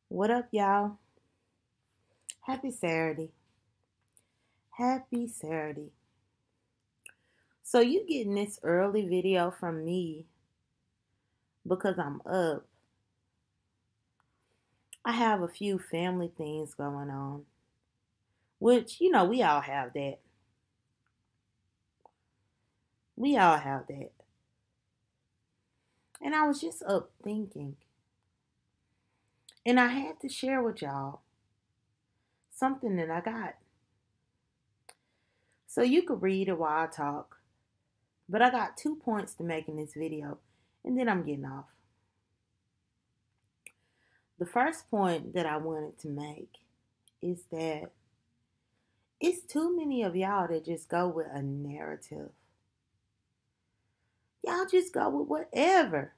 What up, y'all? Happy Saturday. Happy Saturday. So, you getting this early video from me because I'm up. I have a few family things going on, which, we all have that. We all have that. And I was just up thinking, and I had to share with y'all something that I got. So, you could read it while I talk, but I got 2 points to make in this video, and then I'm getting off. The first point that I wanted to make is that it's too many of y'all that just go with a narrative. Y'all just go with whatever.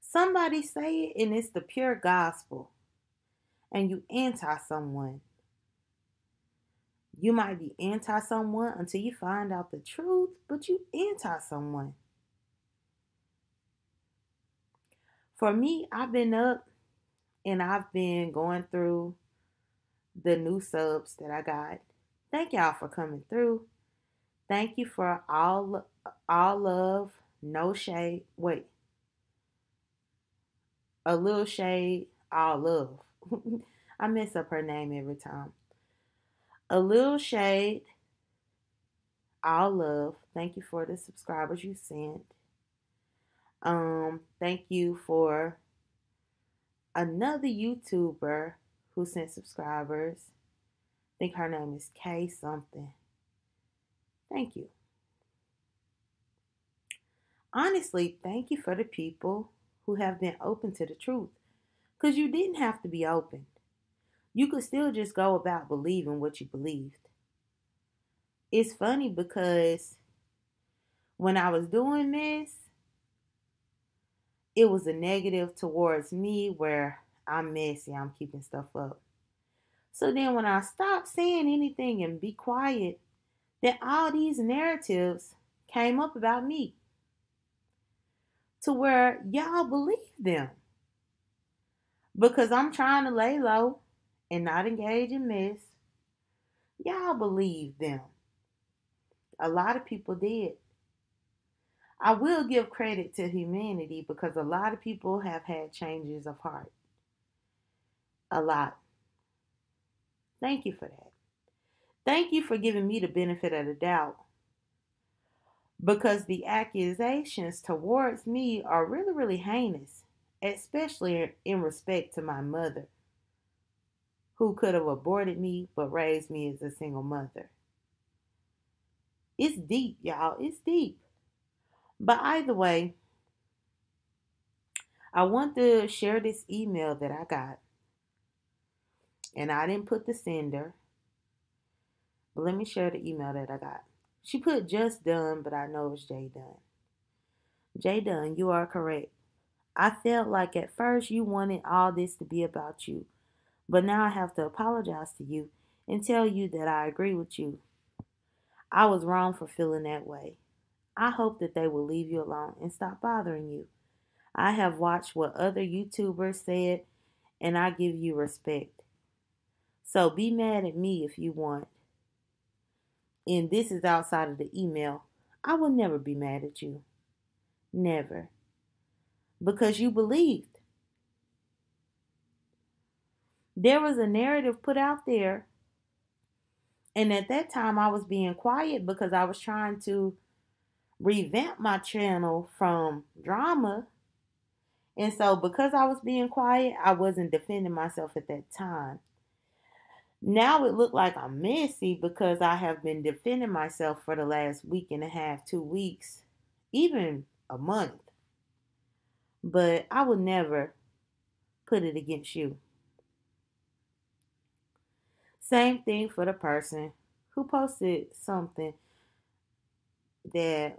Somebody say it and it's the pure gospel, and you anti someone. You might be anti someone until you find out the truth, but you anti someone. For me, I've been up and I've been going through the new subs that I got. Thank y'all for coming through. Thank you for all love, no shade. Wait, a little shade, all love. I mess up her name every time. A little shade, all love. Thank you for the subscribers you sent. Thank you for another YouTuber who sent subscribers. I think her name is K something. Thank you. Honestly, thank you for the people who have been open to the truth. Because you didn't have to be open. You could still just go about believing what you believed. It's funny because when I was doing this, it was a negative towards me where I'm messy, I'm keeping stuff up. So then when I stopped saying anything and be quiet, then all these narratives came up about me to where y'all believe them. Because I'm trying to lay low and not engage in mess, y'all believe them. A lot of people did. I will give credit to humanity because a lot of people have had changes of heart. A lot. Thank you for that. Thank you for giving me the benefit of the doubt because the accusations towards me are really, really heinous, especially in respect to my mother, who could have aborted me but raised me as a single mother. It's deep, y'all. It's deep. But either way, I want to share this email that I got. And I didn't put the sender. But let me share the email that I got. She put just done, but I know it's J.Dunn. J.Dunn, you are correct. I felt like at first you wanted all this to be about you. But now I have to apologize to you and tell you that I agree with you. I was wrong for feeling that way. I hope that they will leave you alone and stop bothering you. I have watched what other YouTubers said, and I give you respect. So be mad at me if you want. And this is outside of the email. I will never be mad at you. Never. Because you believed. There was a narrative put out there. And at that time, I was being quiet because I was trying to revamp my channel from drama. And so because I was being quiet, I wasn't defending myself at that time. Now it looked like I'm messy because I have been defending myself for the last week and a half, 2 weeks, even a month. But I would never put it against you. Same thing for the person who posted something that,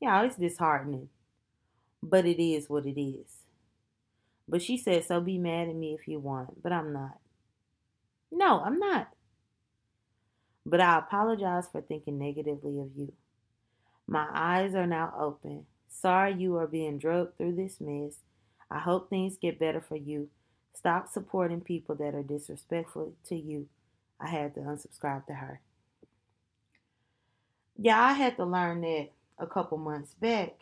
it's disheartening. But it is what it is. But she said, so be mad at me if you want. But I'm not. No, I'm not. But I apologize for thinking negatively of you. My eyes are now open. Sorry you are being drugged through this mess. I hope things get better for you. Stop supporting people that are disrespectful to you. I had to unsubscribe to her. Yeah, I had to learn that a couple months back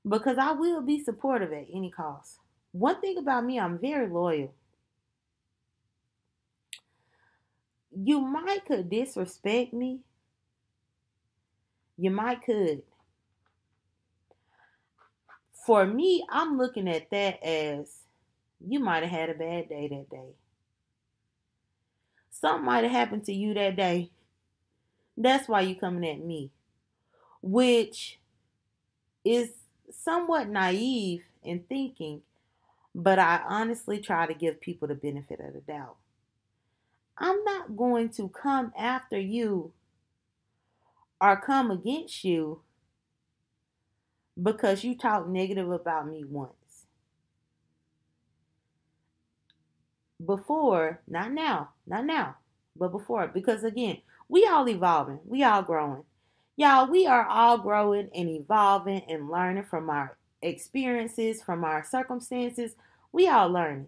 because I will be supportive at any cost. One thing about me, I'm very loyal. You might could disrespect me. You might could. For me, I'm looking at that as you might have had a bad day that day. Something might have happened to you that day. That's why you coming at me. Which is somewhat naive in thinking, but I honestly try to give people the benefit of the doubt. I'm not going to come after you or come against you because you talk negative about me once. Before, not now, but before. Because again, we all evolving, we all growing. Y'all, we are all growing and evolving and learning from our experiences, from our circumstances. We all learning.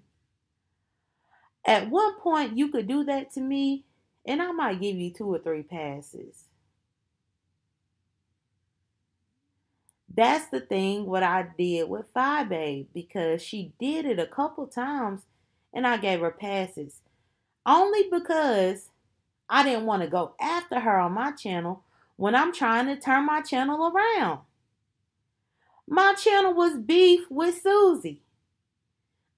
At one point, you could do that to me, and I might give you 2 or 3 passes. That's the thing what I did with Fi Babe because she did it a couple times and I gave her passes. Only because I didn't want to go after her on my channel when I'm trying to turn my channel around. My channel was beef with Susie.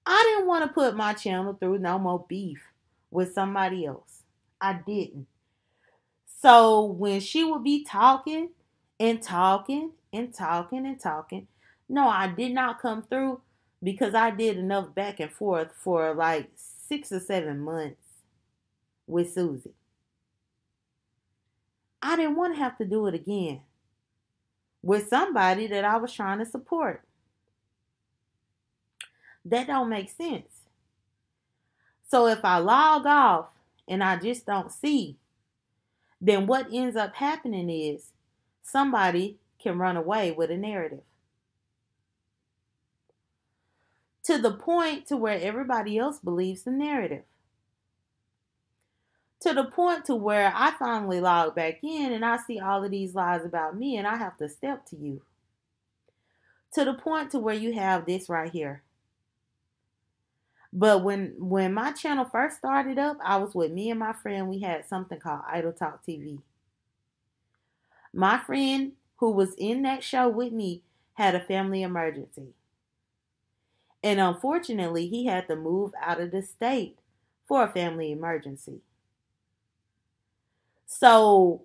I didn't want to put my channel through no more beef with somebody else. I didn't. So when she would be talking and talking and talking and talking, no, I did not come through because I did enough back and forth for like 6 or 7 months with Susie. I didn't want to have to do it again with somebody that I was trying to support. That don't make sense. So if I log off and I just don't see, then what ends up happening is somebody can run away with a narrative. To the point to where everybody else believes the narrative. To the point to where I finally log back in and I see all of these lies about me and I have to step to you. To the point to where you have this right here. But when my channel first started up, I was with me and my friend. We had something called Idle Talk TV. My friend who was in that show with me had a family emergency. And unfortunately, he had to move out of the state for a family emergency. So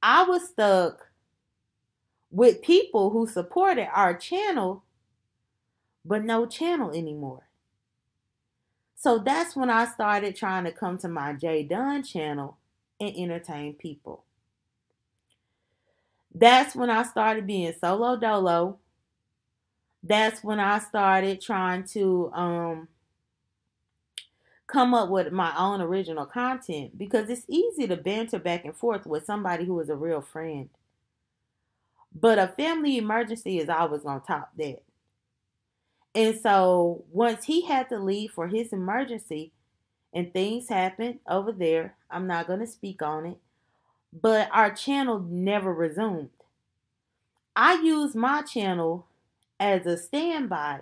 I was stuck with people who supported our channel, but no channel anymore. So that's when I started trying to come to my J.Dunn channel and entertain people. That's when I started being solo dolo. That's when I started trying to come up with my own original content because it's easy to banter back and forth with somebody who is a real friend. But a family emergency is always going to top that. And so once he had to leave for his emergency and things happened over there, I'm not going to speak on it, but our channel never resumed. I used my channel as a standby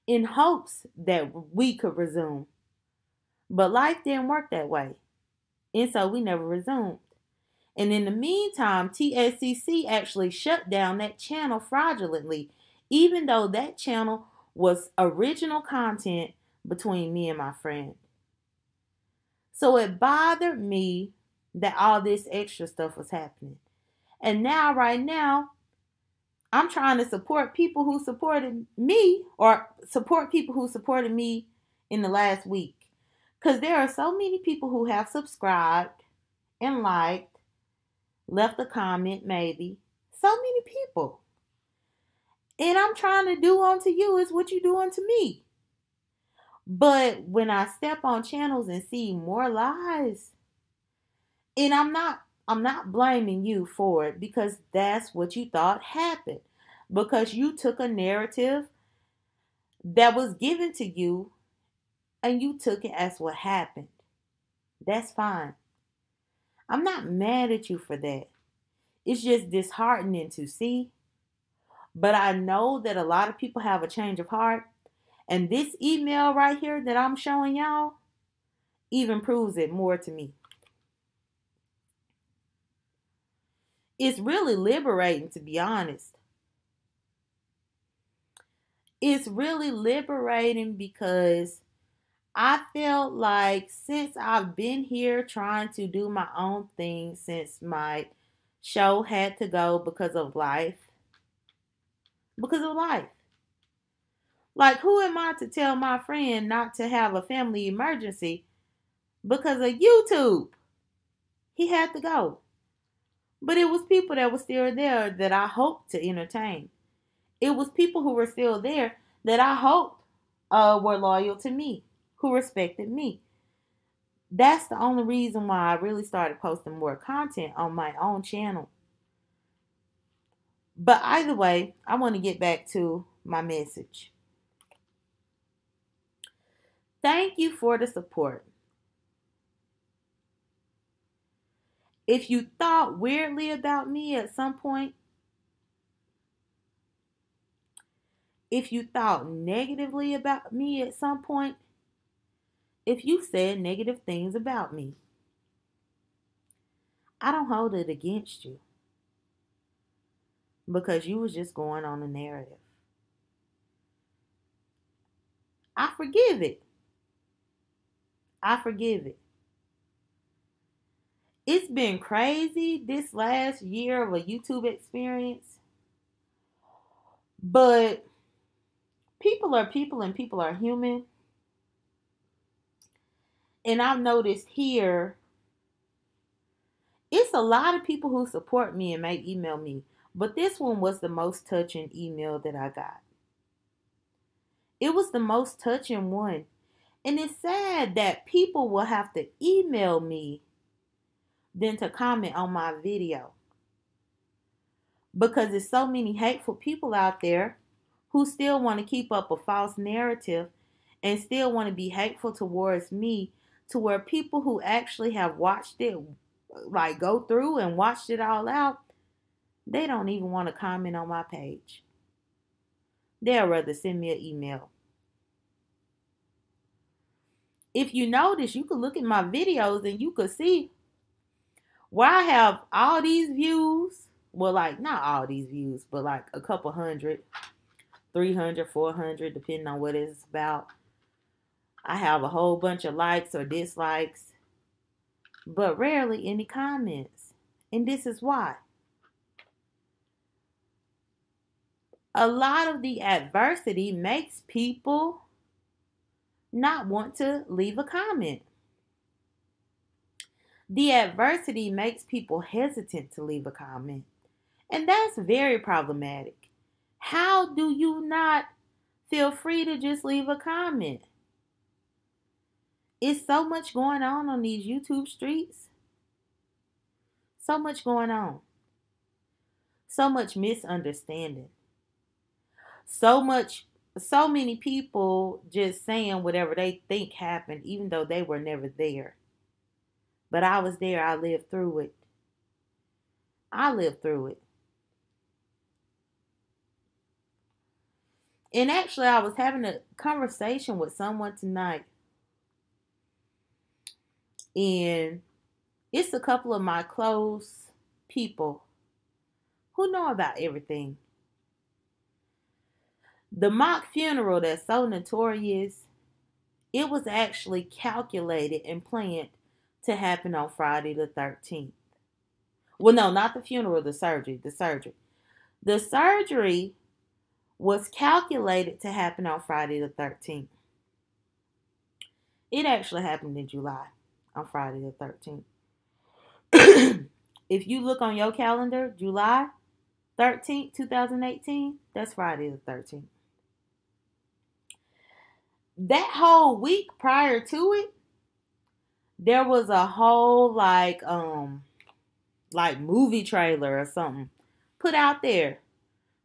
in hopes that we could resume. But life didn't work that way. And so we never resumed. And in the meantime, TSCC actually shut down that channel fraudulently, even though that channel was original content between me and my friend. So it bothered me that all this extra stuff was happening. And now, right now, I'm trying to support people who supported me or support people who supported me in the last week. Because there are so many people who have subscribed and liked, left a comment maybe. So many people. And I'm trying to do unto you is what you do unto me. But when I step on channels and see more lies, and I'm not blaming you for it because that's what you thought happened. Because you took a narrative that was given to you and you took it as what happened. That's fine. I'm not mad at you for that. It's just disheartening to see. But I know that a lot of people have a change of heart. And this email right here that I'm showing y'all even proves it more to me. It's really liberating, to be honest. It's really liberating because I felt like since I've been here trying to do my own thing, since my show had to go because of life. Like, who am I to tell my friend not to have a family emergency because of YouTube? He had to go. But it was people that were still there that I hoped to entertain. It was people who were still there that I hoped were loyal to me, who respected me. That's the only reason why I really started posting more content on my own channel. But either way, I want to get back to my message. Thank you for the support. If you thought weirdly about me at some point, if you thought negatively about me at some point, if you said negative things about me, I don't hold it against you because you was just going on a narrative. I forgive it. I forgive it. It's been crazy this last year of a YouTube experience, but people are people and people are human. And I've noticed here, it's a lot of people who support me and may email me, but this one was the most touching email that I got. It was the most touching one. And it's sad that people will have to email me than to comment on my video. Because there's so many hateful people out there who still want to keep up a false narrative and still want to be hateful towards me, to where people who actually have watched it, like go through and watched it all out, they don't even want to comment on my page. They'll rather send me an email. If you notice, you could look at my videos and you could see where I have all these views. Well, like, not all these views, but like a couple hundred, 300, 400, depending on what it's about. I have a whole bunch of likes or dislikes, but rarely any comments. And this is why. A lot of the adversity makes people not want to leave a comment. The adversity makes people hesitant to leave a comment. And that's very problematic. How do you not feel free to just leave a comment? It's so much going on these YouTube streets. So much going on. So much misunderstanding. So many people just saying whatever they think happened, even though they were never there. But I was there. I lived through it. I lived through it. And actually, I was having a conversation with someone tonight. And it's a couple of my close people who know about everything. The mock funeral that's so notorious, it was actually calculated and planned to happen on Friday the 13th. Well, no, not the funeral, the surgery. The surgery was calculated to happen on Friday the 13th. It actually happened in July, on Friday the 13th. If you look on your calendar, July 13th, 2018, that's Friday the 13th. That whole week prior to it, there was a whole like movie trailer or something put out there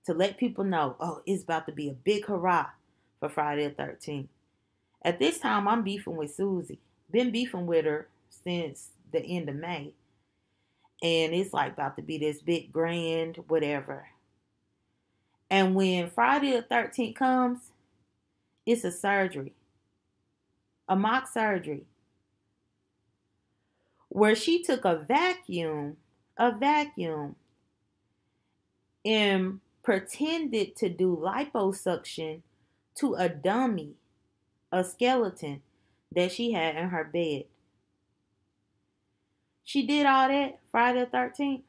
to let people know, oh, it's about to be a big hurrah for Friday the 13th. At this time, I'm beefing with Susie. Been beefing with her since the end of May. And it's like about to be this big grand whatever. And when Friday the 13th comes, it's a surgery, a mock surgery, where she took a vacuum, and pretended to do liposuction to a dummy, a skeleton that she had in her bed. She did all that Friday the 13th.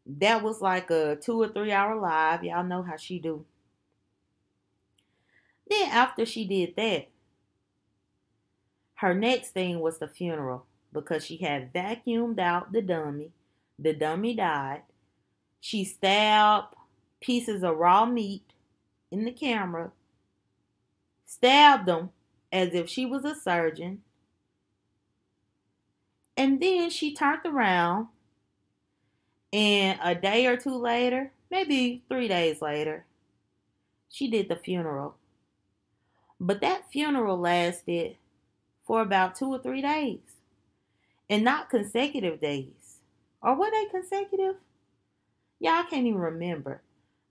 That was like a 2 or 3 hour live. Y'all know how she do. Then after she did that, her next thing was the funeral because she had vacuumed out the dummy. The dummy died. She stabbed pieces of raw meat in the camera, stabbed them as if she was a surgeon. And then she turned around, and a day or two later, maybe 3 days later, she did the funeral. But that funeral lasted for about 2 or 3 days, and not consecutive days. Or were they consecutive? Yeah, I can't even remember.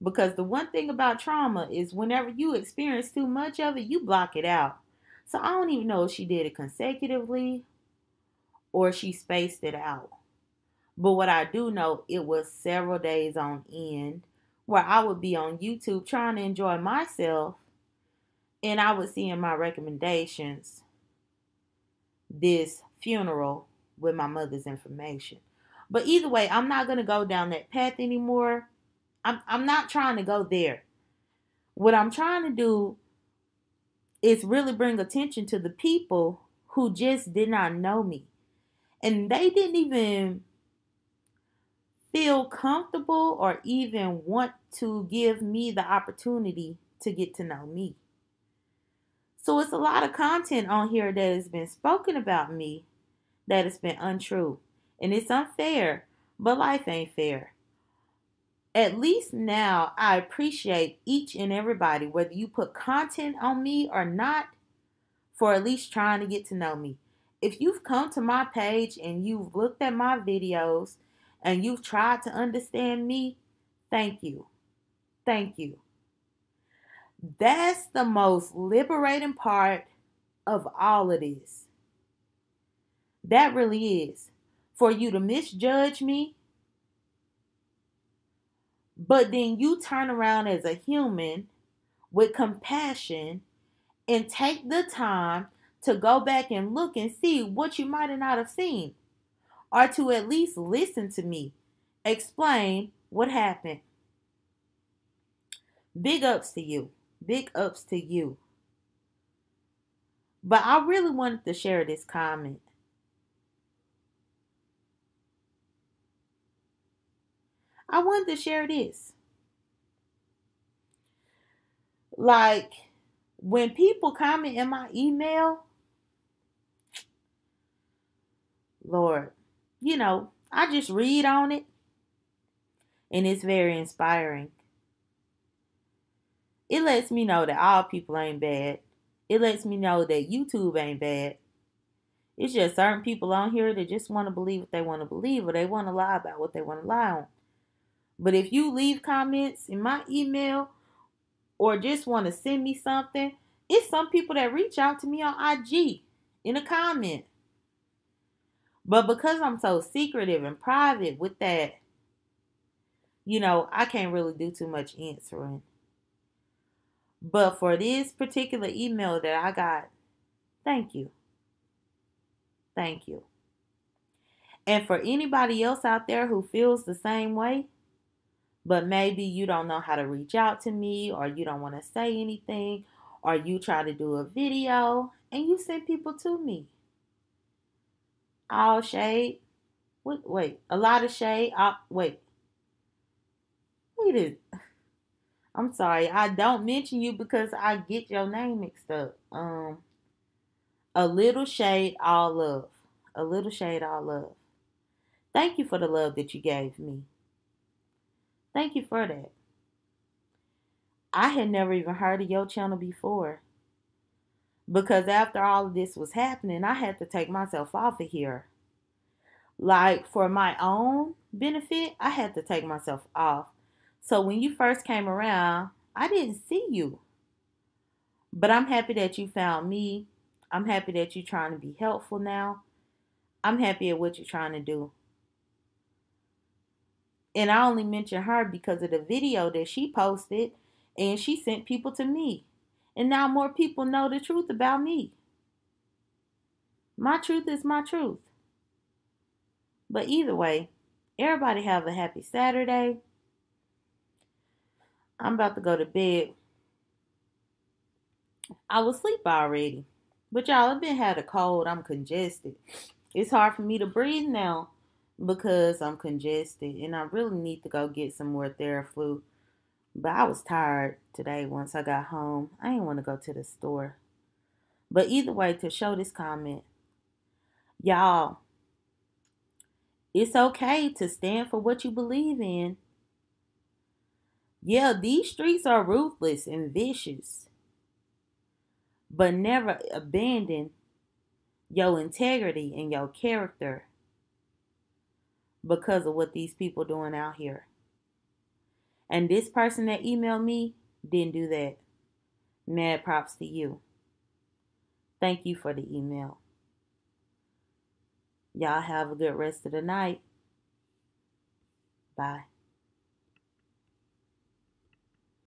Because the one thing about trauma is whenever you experience too much of it, you block it out. So I don't even know if she did it consecutively or she spaced it out. But what I do know, it was several days on end where I would be on YouTube trying to enjoy myself, and I would see in my recommendations this funeral with my mother's information. But either way, I'm not going to go down that path anymore. I'm not trying to go there. What I'm trying to do is really bring attention to the people who just did not know me. And they didn't even feel comfortable or even want to give me the opportunity to get to know me. So it's a lot of content on here that has been spoken about me that has been untrue. And it's unfair, but life ain't fair. At least now I appreciate each and everybody, whether you put content on me or not, for at least trying to get to know me. If you've come to my page and you've looked at my videos and you've tried to understand me, thank you. Thank you. That's the most liberating part of all of this. That really is. For you to misjudge me, but then you turn around as a human with compassion and take the time to go back and look and see what you might not have seen, or to at least listen to me explain what happened. Big ups to you. Big ups to you. But I really wanted to share this comment. I wanted to share this. Like, when people comment in my email, Lord, I just read on it, and it's very inspiring. It lets me know that all people ain't bad. It lets me know that YouTube ain't bad. It's just certain people on here that just want to believe what they want to believe, or they want to lie about what they want to lie on. But if you leave comments in my email or just want to send me something, it's some people that reach out to me on IG in a comment. But because I'm so secretive and private with that, I can't really do too much answering. But for this particular email that I got, thank you. Thank you. And for anybody else out there who feels the same way, but maybe you don't know how to reach out to me, or you don't want to say anything, or you try to do a video and you send people to me. All shade. Wait, a lot of shade. Wait. I'm sorry. I don't mention you because I get your name mixed up. A little shade, all love. A little shade, all love. Thank you for the love that you gave me. Thank you for that. I had never even heard of your channel before. Because after all of this was happening, I had to take myself off of here. Like, for my own benefit, I had to take myself off. So when you first came around, I didn't see you. But I'm happy that you found me. I'm happy that you're trying to be helpful now. I'm happy at what you're trying to do. And I only mention her because of the video that she posted and she sent people to me. And now more people know the truth about me. My truth is my truth. But either way, everybody have a happy Saturday. I'm about to go to bed. I was asleep already. But y'all, I've been had a cold. I'm congested. It's hard for me to breathe now because I'm congested. And I really need to go get some more Theraflu. But I was tired today once I got home. I didn't want to go to the store. But either way, to show this comment, y'all, it's okay to stand for what you believe in. Yeah, these streets are ruthless and vicious, but never abandon your integrity and your character because of what these people doing out here. And this person that emailed me didn't do that. Mad props to you. Thank you for the email. Y'all have a good rest of the night. Bye.